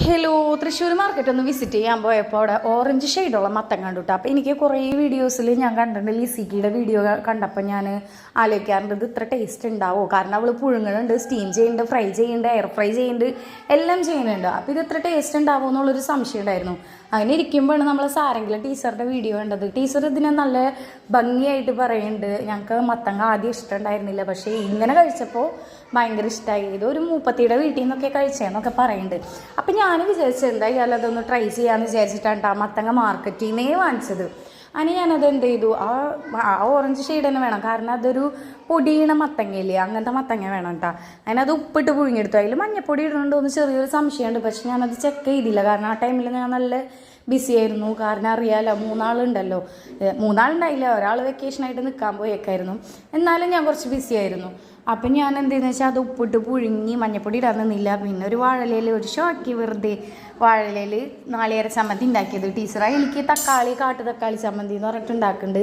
Hello, Thrissur market ഒന്ന് visit ചെയ്യാൻ പോയപ്പോൾ അവിടെ ഓറഞ്ച് ഷെയ്ഡുള്ള മത്തം കണ്ടു കേട്ടോ. അപ്പോൾ എനിക്ക് കുറേ വീഡിയോസിൽ ഞാൻ കണ്ടിട്ടുണ്ട്. ലിസിക്കിയുടെ വീഡിയോ കണ്ടപ്പോൾ ഞാൻ ആലോചിക്കാറുണ്ട് ഇത് ഇത്ര ടേസ്റ്റ് ഉണ്ടാവുമോ, കാരണം അവൾ പുഴുങ്ങുന്നുണ്ട്, സ്റ്റീം ചെയ്യുന്നുണ്ട്, ഫ്രൈ ചെയ്യുന്നുണ്ട്, എയർ ഫ്രൈ ചെയ്യുന്നുണ്ട്, എല്ലാം ചെയ്യുന്നുണ്ട്. അപ്പോൾ ഇത് ഇത്ര ടേസ്റ്റ് ഉണ്ടാവുമോ എന്നുള്ളൊരു സംശയം ഉണ്ടായിരുന്നു. അങ്ങനെ ഇരിക്കുമ്പോഴാണ് നമ്മൾ സാരെങ്കിലും ടീച്ചറുടെ വീഡിയോ കണ്ടത്. ടീച്ചർ ഇതിനെ നല്ല ഭംഗിയായിട്ട് പറയുന്നുണ്ട്. ഞങ്ങൾക്ക് മത്തങ്ങ ആദ്യം ഇഷ്ടമുണ്ടായിരുന്നില്ല, പക്ഷേ ഇങ്ങനെ കഴിച്ചപ്പോൾ ഭയങ്കര ഇഷ്ടമായി. ഇതൊരു മൂപ്പത്തിയുടെ വീട്ടിൽ നിന്നൊക്കെ കഴിച്ചതെന്നൊക്കെ പറയുന്നുണ്ട്. അപ്പം ഞാൻ വിചാരിച്ചത് എന്തായാലും അതൊന്ന് ട്രൈ ചെയ്യാമെന്ന് വിചാരിച്ചിട്ടാണ് ആ മത്തങ്ങ മാർക്കറ്റിൽ നിന്നേ വാങ്ങിച്ചത്. അതിന് ഞാനത് എന്ത് ചെയ്തു, ആ ഓറഞ്ച് ഷെയ്ഡ് തന്നെ വേണം, കാരണം അതൊരു പൊടിയണ മത്തങ്ങയില്ലേ, അങ്ങനത്തെ മത്തങ്ങ വേണം കേട്ടോ. അതിനത് ഉപ്പിട്ട് പുഴുങ്ങിയെടുത്തു. അതിൽ മഞ്ഞപ്പൊടി ഇടുന്നുണ്ടോ എന്ന് ചെറിയൊരു സംശയമുണ്ട്, പക്ഷെ ഞാനത് ചെക്ക് ചെയ്തില്ല, കാരണം ആ ടൈമിൽ ഞാൻ നല്ല ബിസി ആയിരുന്നു. കാരണം അറിയാമല്ലോ, മൂന്നാളുണ്ടായില്ല, ഒരാൾ വെക്കേഷനായിട്ട് നിൽക്കാൻ പോയേക്കായിരുന്നു. എന്നാലും ഞാൻ കുറച്ച് ബിസി ആയിരുന്നു. അപ്പം ഞാൻ എന്തെന്ന് വെച്ചാൽ അത് ഉപ്പിട്ട് പുഴുങ്ങി മഞ്ഞപ്പൊടി ഇടാൻ നിന്നില്ല. പിന്നെ ഒരു വാഴലയിൽ ഒരു ഷോക്കി വെറുതെ വാഴലയിൽ നാളികേര ചമ്മന്തി ഉണ്ടാക്കിയത്. ടീച്ചറായി എനിക്ക് കാട്ടു തക്കാളി ചമ്മന്തി എന്ന് പറഞ്ഞിട്ട് ഉണ്ടാക്കുന്നുണ്ട്.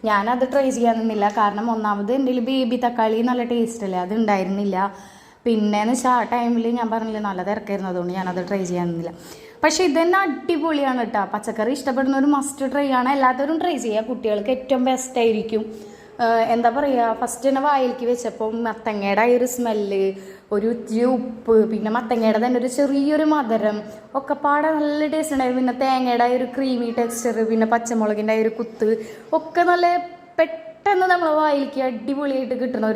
ഞാനത് ട്രൈ ചെയ്യാൻ നിന്നില്ല, കാരണം ഒന്നാമത് എൻ്റെ ബേബി തക്കാളി നല്ല ടേസ്റ്റ് അല്ലേ, അത് ഉണ്ടായിരുന്നില്ല. പിന്നെയെന്ന് വെച്ചാൽ ആ ടൈമിൽ ഞാൻ പറഞ്ഞില്ല നല്ല തിരക്കായിരുന്നു, അതുകൊണ്ട് ഞാനത് ട്രൈ ചെയ്യാൻ നിന്നില്ല. പക്ഷേ ഇതന്നെ അടിപൊളിയാണ് കേട്ടോ. പച്ചക്കറി ഇഷ്ടപ്പെടുന്ന ഒരു മസ്റ്റ് ട്രൈ ആണ്. എല്ലാത്തവരും ട്രൈ ചെയ്യുക, കുട്ടികൾക്ക് ഏറ്റവും ബെസ്റ്റ് ആയിരിക്കും. എന്താ പറയുക, ഫസ്റ്റ് തന്നെ വായിലേക്ക് വെച്ചപ്പോൾ മത്തങ്ങയുടെ ആ ഒരു സ്മെല്ല്, ഒരു ഇത്തിരി ഉപ്പ്, പിന്നെ മത്തങ്ങയുടെ തന്നെ ഒരു ചെറിയൊരു മധുരം ഒക്കെ പാടെ നല്ല ടേസ്റ്റ് ഉണ്ടായിരുന്നു. പിന്നെ തേങ്ങയുടെ ആ ഒരു ക്രീമി ടെക്സ്ചർ, പിന്നെ പച്ചമുളകിൻ്റെ ആ ഒരു കുത്ത് ഒക്കെ നല്ല പെട്ടെന്ന് നമ്മളെ വായിലേക്ക് അടിപൊളിയായിട്ട് കിട്ടുന്ന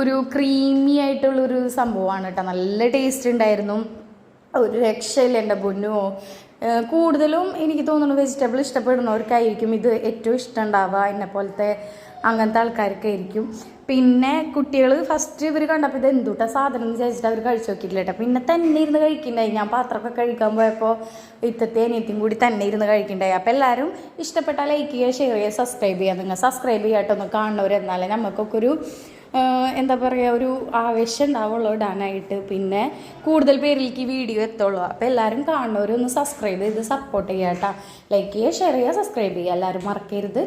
ഒരു ക്രീമി ആയിട്ടുള്ളൊരു സംഭവമാണ് കേട്ടോ. നല്ല ടേസ്റ്റ് ഉണ്ടായിരുന്നു, ഒരു രക്ഷയില്ല എൻ്റെ പൊന്നുമോ. കൂടുതലും എനിക്ക് തോന്നുന്നു വെജിറ്റബിൾ ഇഷ്ടപ്പെടുന്നവർക്കായിരിക്കും ഇത് ഏറ്റവും ഇഷ്ടം ഉണ്ടാവുക, എന്നെപ്പോലത്തെ അങ്ങനത്തെ ആൾക്കാരൊക്കെ ആയിരിക്കും. പിന്നെ കുട്ടികൾ ഫസ്റ്റ് ഇവർ കണ്ടപ്പോൾ ഇത് എന്തുട്ടാ സാധനം എന്ന് വിചാരിച്ചിട്ട് അവർ കഴിച്ചു നോക്കിയിട്ടില്ല കേട്ടോ. പിന്നെ തന്നെ ഇരുന്ന് കഴിക്കണ്ടായി. ഞാൻ പാത്രമൊക്കെ കഴിക്കാൻ പോയപ്പോൾ ഇത്തത്തെ അനിയത്തിയും കൂടി തന്നെ ഇരുന്ന് കഴിക്കണ്ടായി. അപ്പോൾ എല്ലാവരും ഇഷ്ടപ്പെട്ടാൽ ലൈക്ക് ചെയ്യുക, ഷെയർ ചെയ്യുക, സബ്സ്ക്രൈബ് ചെയ്യുക. നിങ്ങൾ സബ്സ്ക്രൈബ് ചെയ്യാട്ടൊന്ന് കാണുന്നവർ, എന്നാലേ നമുക്കൊക്കെ ഒരു എന്താ പറയുക, ഒരു ആവേശം ഉണ്ടാവുള്ളൂ ഇടാനായിട്ട്. പിന്നെ കൂടുതൽ പേരിലേക്ക് ഈ വീഡിയോ എത്തുള്ളൂ. അപ്പോൾ എല്ലാവരും കാണുന്നവരൊന്ന് സബ്സ്ക്രൈബ് ചെയ്ത് സപ്പോർട്ട് ചെയ്യുക കേട്ടോ. ലൈക്ക് ചെയ്യുക, ഷെയർ ചെയ്യുക, സബ്സ്ക്രൈബ് ചെയ്യുക, എല്ലാവരും മറക്കരുത്.